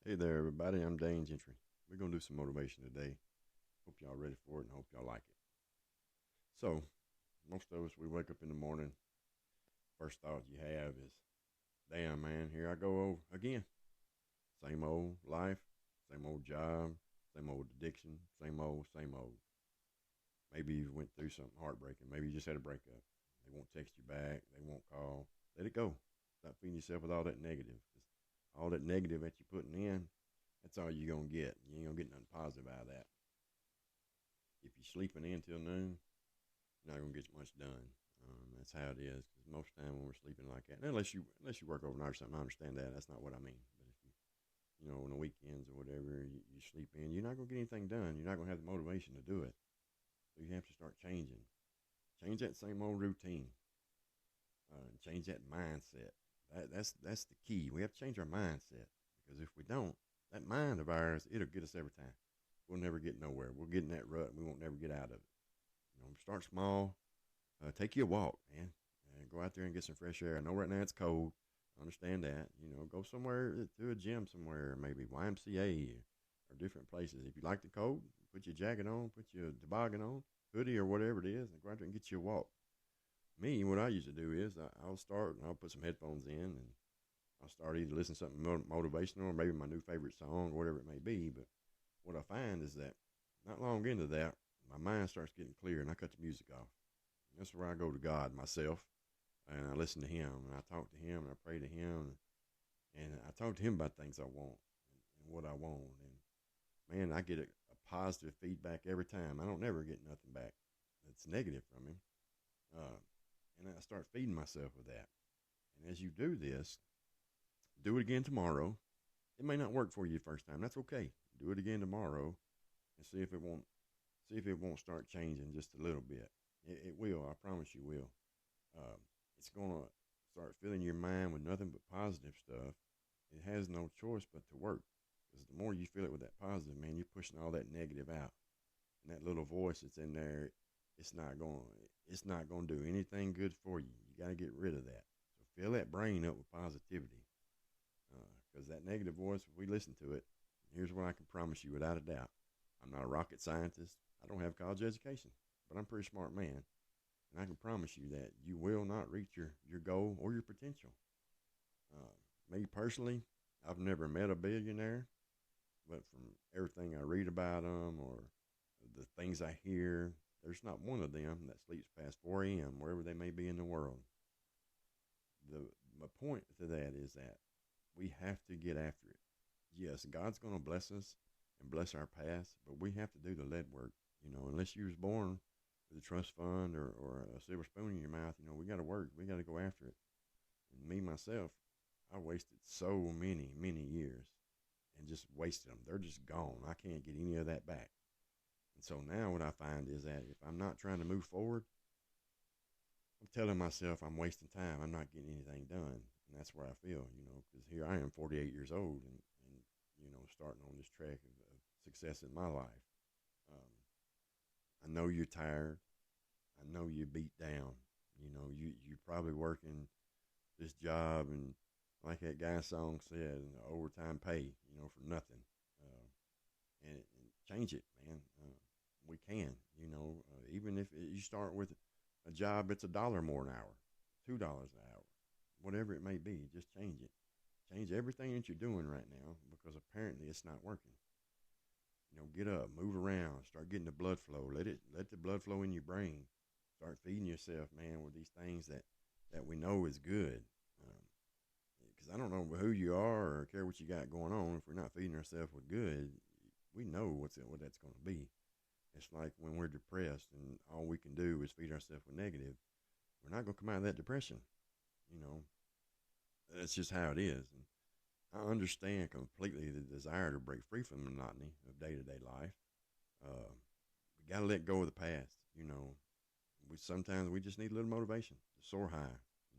Hey there, everybody. I'm Dane Gentry. We're going to do some motivation today. Hope y'all ready for it and hope y'all like it. So, most of us, we wake up in the morning. First thought you have is, damn, man, here I go again. Same old life, same old job, same old addiction, same old, same old. Maybe you went through something heartbreaking. Maybe you just had a breakup. They won't text you back. They won't call. Let it go. Stop feeding yourself with all that negative. 'Cause all that negative that you're putting in, that's all you're going to get. You ain't going to get nothing positive out of that. If you're sleeping in till noon, you're not going to get much done. That's how it is. Because most of the time when we're sleeping like that, unless you work overnight or something, I understand that. That's not what I mean. But if on the weekends or whatever, you sleep in, you're not going to get anything done. You're not going to have the motivation to do it. So you have to start changing. Change that same old routine. Change that mindset. That's the key. We have to change our mindset because if we don't, that mind of ours, it'll get us every time. We'll never get nowhere. We'll get in that rut and we won't never get out of it. Start small. Take you a walk, man. Go out there and get some fresh air. I know right now it's cold. I understand that. Go somewhere to a gym somewhere, maybe YMCA or different places. If you like the cold, put your jacket on, put your toboggan on, hoodie or whatever it is, and go out there and get you a walk. Me, what I used to do is I'll start and I'll put some headphones in and I'll start either listening to something motivational or maybe my new favorite song or whatever it may be. But what I find is that not long into that, my mind starts getting clear and I cut the music off. And that's where I go to God myself and I listen to Him and I talk to Him and I pray to Him and I talk to Him about things I want and what I want. And man, I get a positive feedback every time. I don't never get nothing back that's negative from Him. And I start feeding myself with that. And as you do this, do it again tomorrow. It may not work for you the first time. That's okay. Do it again tomorrow and see if it won't start changing just a little bit. It will. I promise you will. It's gonna start filling your mind with nothing but positive stuff. It has no choice but to work. Because the more you fill it with that positive, man, you're pushing all that negative out. And that little voice that's in there, it's not going to do anything good for you. You got to get rid of that. So fill that brain up with positivity. Because that negative voice, if we listen to it, here's what I can promise you without a doubt. I'm not a rocket scientist. I don't have college education, but I'm a pretty smart man. And I can promise you that you will not reach your goal or your potential. Me personally, I've never met a billionaire, but from everything I read about them or the things I hear, there's not one of them that sleeps past 4 a.m. wherever they may be in the world. My point to that is that we have to get after it. Yes, God's going to bless us and bless our past, but we have to do the lead work. Unless you was born with a trust fund or a silver spoon in your mouth, we got to work. We got to go after it. And me, myself, I wasted so many, many years and just wasted them. They're just gone. I can't get any of that back. And so now what I find is that if I'm not trying to move forward, I'm telling myself I'm wasting time. I'm not getting anything done. And that's where I feel, because here I am 48 years old and starting on this track of success in my life. I know you're tired. I know you're beat down. You're probably working this job and like that guy's song said, overtime pay, for nothing. And change it, man. We can, even if you start with a job that's $1 more an hour, $2 an hour, whatever it may be, just change it. Change everything that you're doing right now because apparently it's not working. Get up, move around, start getting the blood flow. Let the blood flow in your brain. Start feeding yourself, man, with these things that we know is good. Because I don't know who you are or care what you got going on. If we're not feeding ourselves with good, we know what that's going to be. It's like when we're depressed and all we can do is feed ourselves with negative. We're not going to come out of that depression. That's just how it is. And I understand completely the desire to break free from the monotony of day-to-day life. We got to let go of the past. Sometimes we just need a little motivation to soar high.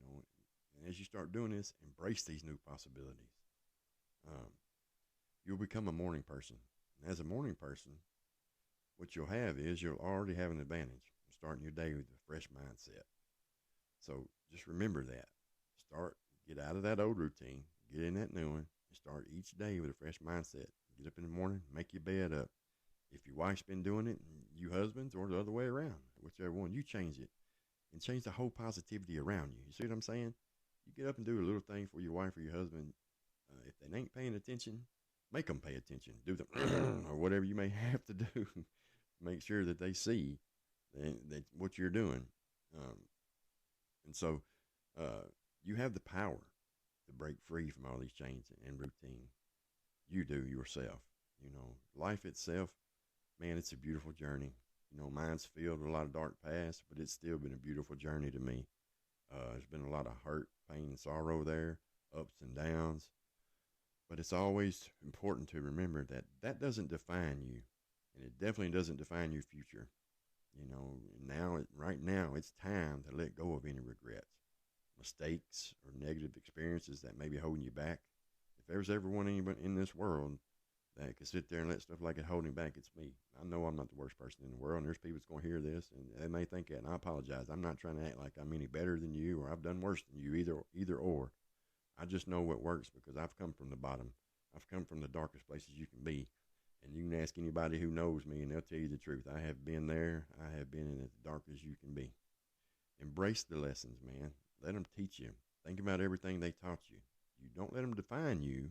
And as you start doing this, embrace these new possibilities. You'll become a morning person. And as a morning person, what you'll have is you'll already have an advantage starting your day with a fresh mindset. So just remember that. Get out of that old routine, get in that new one, and start each day with a fresh mindset. Get up in the morning, make your bed up. If your wife's been doing it, you husbands, or the other way around, whichever one, you change it and change the whole positivity around you. You see what I'm saying? You get up and do a little thing for your wife or your husband. If they ain't paying attention, make them pay attention. Do the or whatever you may have to do. Make sure that they see that what you're doing. Um, and so you have the power to break free from all these chains and routine. You do yourself. You know, life itself, man, it's a beautiful journey. You know, mine's filled with a lot of dark past, but it's still been a beautiful journey to me. There's been a lot of hurt, pain, and sorrow there, ups and downs. But it's always important to remember that that doesn't define you, and it definitely doesn't define your future. You know, right now, it's time to let go of any regrets, mistakes, or negative experiences that may be holding you back. If there's ever anyone in this world that can sit there and let stuff like it hold him back, it's me. I know I'm not the worst person in the world, and there's people that's going to hear this, and they may think that, and I apologize. I'm not trying to act like I'm any better than you or I've done worse than you, either or. I just know what works because I've come from the bottom. I've come from the darkest places you can be. And you can ask anybody who knows me, and they'll tell you the truth. I have been there. I have been in as dark as you can be. Embrace the lessons, man. Let them teach you. Think about everything they taught you. You don't let them define you,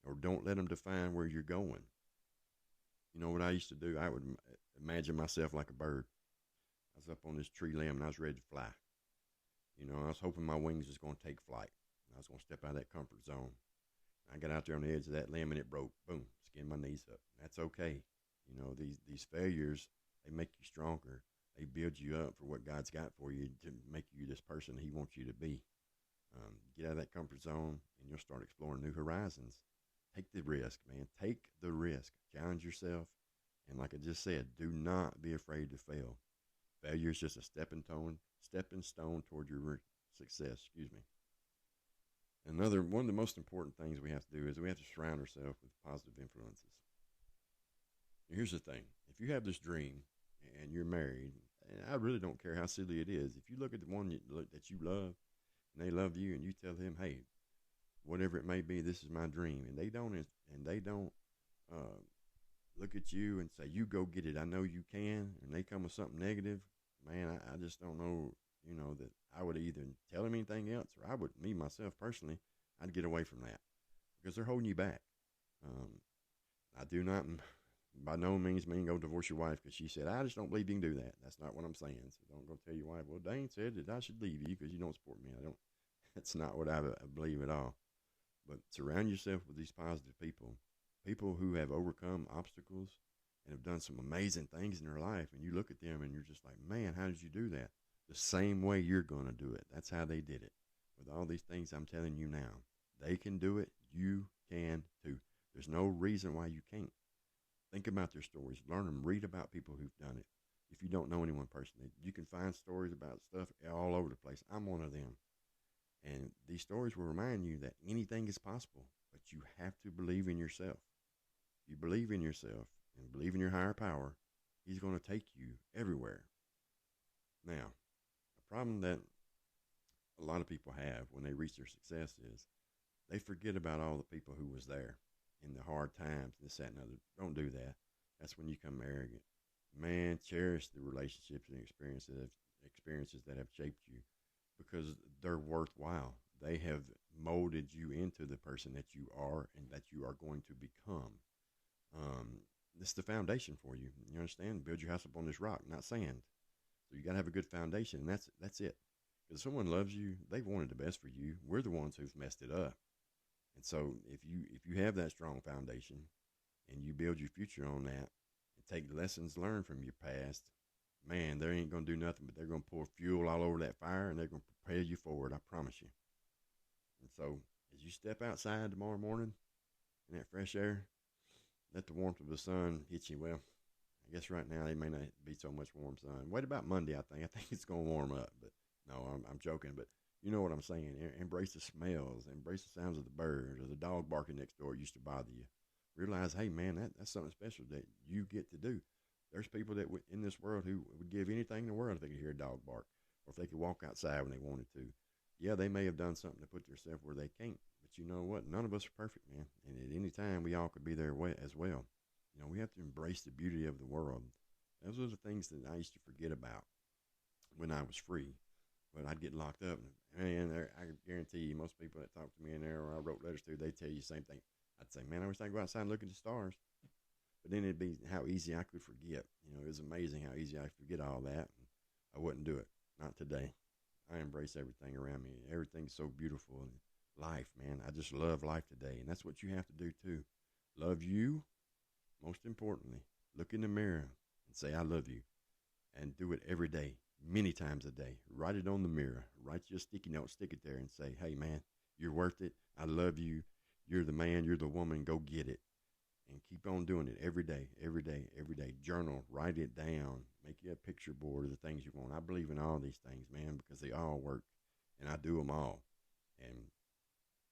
or don't let them define where you're going. You know what I used to do? I would imagine myself like a bird. I was up on this tree limb, and I was ready to fly. You know, I was hoping my wings was going to take flight. I was going to step out of that comfort zone. I got out there on the edge of that limb, and it broke. Boom, skinned my knees up. That's okay. You know, these failures, they make you stronger. They build you up for what God's got for you to make you this person He wants you to be. Get out of that comfort zone, and you'll start exploring new horizons. Take the risk, man. Take the risk. Challenge yourself. And like I just said, do not be afraid to fail. Failure is just a stepping stone toward your success. Excuse me. One of the most important things we have to do is we have to surround ourselves with positive influences. Here's the thing. If you have this dream and you're married, and I really don't care how silly it is, if you look at the one that you love and they love you and you tell them, hey, whatever it may be, this is my dream, and they don't look at you and say, you go get it, I know you can, and they come with something negative, man, I just don't know, you know, that I would either tell them anything else, or I would, me, myself, personally, I'd get away from that, because they're holding you back. I do not, by no means mean go divorce your wife because she said, I just don't believe you can do that. That's not what I'm saying. So don't go tell your wife, well, Dane said that I should leave you because you don't support me. That's not what I believe at all. But surround yourself with these positive people who have overcome obstacles and have done some amazing things in their life. And you look at them and you're just like, man, how did you do that? The same way you're going to do it. That's how they did it. With all these things I'm telling you now, they can do it. You can too. There's no reason why you can't. Think about their stories. Learn them. Read about people who've done it. If you don't know anyone personally, you can find stories about stuff all over the place. I'm one of them. And these stories will remind you that anything is possible, but you have to believe in yourself. If you believe in yourself and believe in your higher power, He's going to take you everywhere. Now, a problem that a lot of people have when they reach their success is they forget about all the people who was there in the hard times, this, that, and other. Don't do that. That's when you become arrogant. Man, cherish the relationships and experiences that have shaped you, because they're worthwhile. They have molded you into the person that you are and that you are going to become. This is the foundation for you. You understand? Build your house up on this rock, not sand. So you got to have a good foundation, and that's it. Because if someone loves you, they wanted the best for you. We're the ones who've messed it up. And so if you have that strong foundation and you build your future on that and take the lessons learned from your past, man, they ain't going to do nothing, but they're going to pour fuel all over that fire, and they're going to propel you forward, I promise you. And so as you step outside tomorrow morning in that fresh air, let the warmth of the sun hit you. Well, I guess right now it may not be so much warm sun. Wait about Monday, I think. I think it's going to warm up, but no, I'm joking. But you know what I'm saying. Embrace the smells. Embrace the sounds of the birds or the dog barking next door used to bother you. Realize, hey, man, that's something special that you get to do. There's people that in this world who would give anything in the world if they could hear a dog bark or if they could walk outside when they wanted to. Yeah, they may have done something to put themselves where they can't, but But you know what? None of us are perfect, man. And at any time, we all could be there as well. You know, we have to embrace the beauty of the world. Those are the things that I used to forget about when I was free. But I'd get locked up. And man, I guarantee you, most people that talk to me in there or I wrote letters to, they tell you the same thing. I'd say, man, I wish I could go outside and look at the stars. But then it'd be how easy I could forget. You know, it was amazing how easy I could forget all that. I wouldn't do it. Not today. I embrace everything around me. Everything's so beautiful. And life, man, I just love life today. And that's what you have to do too. Love you, most importantly. Look in the mirror and say, I love you. And do it every day, many times a day. Write it on the mirror. Write your sticky note, stick it there and say, hey, man, you're worth it. I love you. You're the man. You're the woman. Go get it. And keep on doing it every day, every day, every day. Journal, write it down, make you a picture board of the things you want. I believe in all these things, man, because they all work, and I do them all, and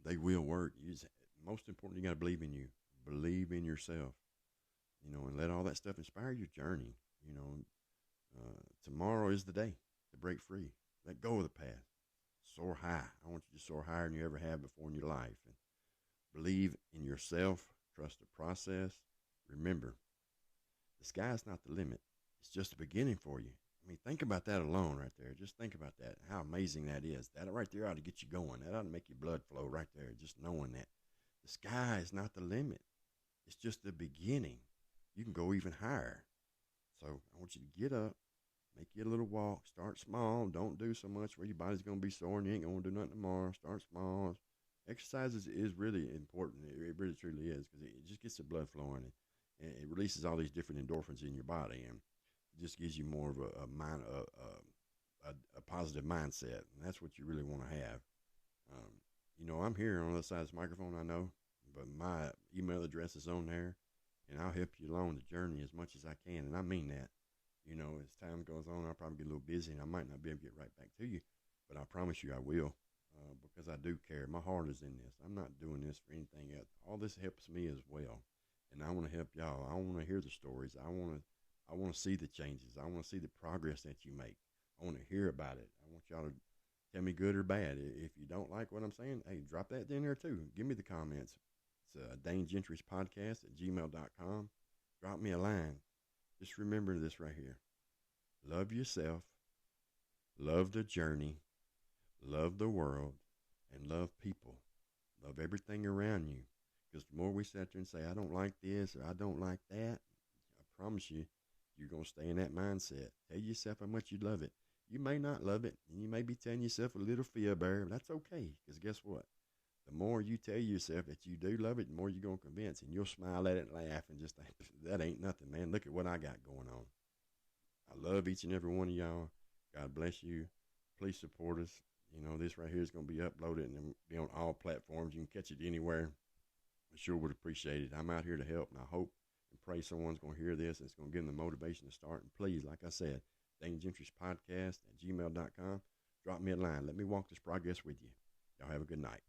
they will work. Most important, you got to believe in you, believe in yourself, you know, and let all that stuff inspire your journey. You know, tomorrow is the day to break free. Let go of the past. Soar high. I want you to soar higher than you ever have before in your life, and believe in yourself. Trust the process. Remember, the sky's not the limit. It's just the beginning for you. I mean, think about that alone right there. Just think about that, how amazing that is. That right there ought to get you going. That ought to make your blood flow right there, just knowing that. The sky is not the limit. It's just the beginning. You can go even higher. So I want you to get up, make you a little walk. Start small. Don't do so much where your body's going to be sore and you ain't going to do nothing tomorrow. Start small. Exercise is really important. It really truly is, because it just gets the blood flowing, and it releases all these different endorphins in your body, and it just gives you more of a positive mindset, and that's what you really want to have. You know, I'm here on the other side of this microphone, I know, but my email address is on there, and I'll help you along the journey as much as I can, and I mean that. You know, as time goes on, I'll probably get a little busy, and I might not be able to get right back to you, but I promise you I will. Because I do care. My heart is in this. I'm not doing this for anything else. All this helps me as well, and I want to help y'all. I want to hear the stories. I want to see the changes. I want to see the progress that you make. I want to hear about it. I want y'all to tell me good or bad. If you don't like what I'm saying, hey, drop that in there too. Give me the comments. It's Dane Gentry's podcast at gmail.com. Drop me a line. Just remember this right here. Love yourself. Love the journey. Love the world, and love people. Love everything around you. Because the more we sit there and say, I don't like this or I don't like that, I promise you, you're going to stay in that mindset. Tell yourself how much you love it. You may not love it, and you may be telling yourself a little fear bear, but that's okay. Because guess what? The more you tell yourself that you do love it, the more you're going to convince, and you'll smile at it and laugh and just think, that ain't nothing, man. Look at what I got going on. I love each and every one of y'all. God bless you. Please support us. You know, this right here is going to be uploaded and be on all platforms. You can catch it anywhere. I sure would appreciate it. I'm out here to help, and I hope and pray someone's going to hear this and it's going to give them the motivation to start. And please, like I said, Dane Gentry's podcast at gmail.com. Drop me a line. Let me walk this progress with you. Y'all have a good night.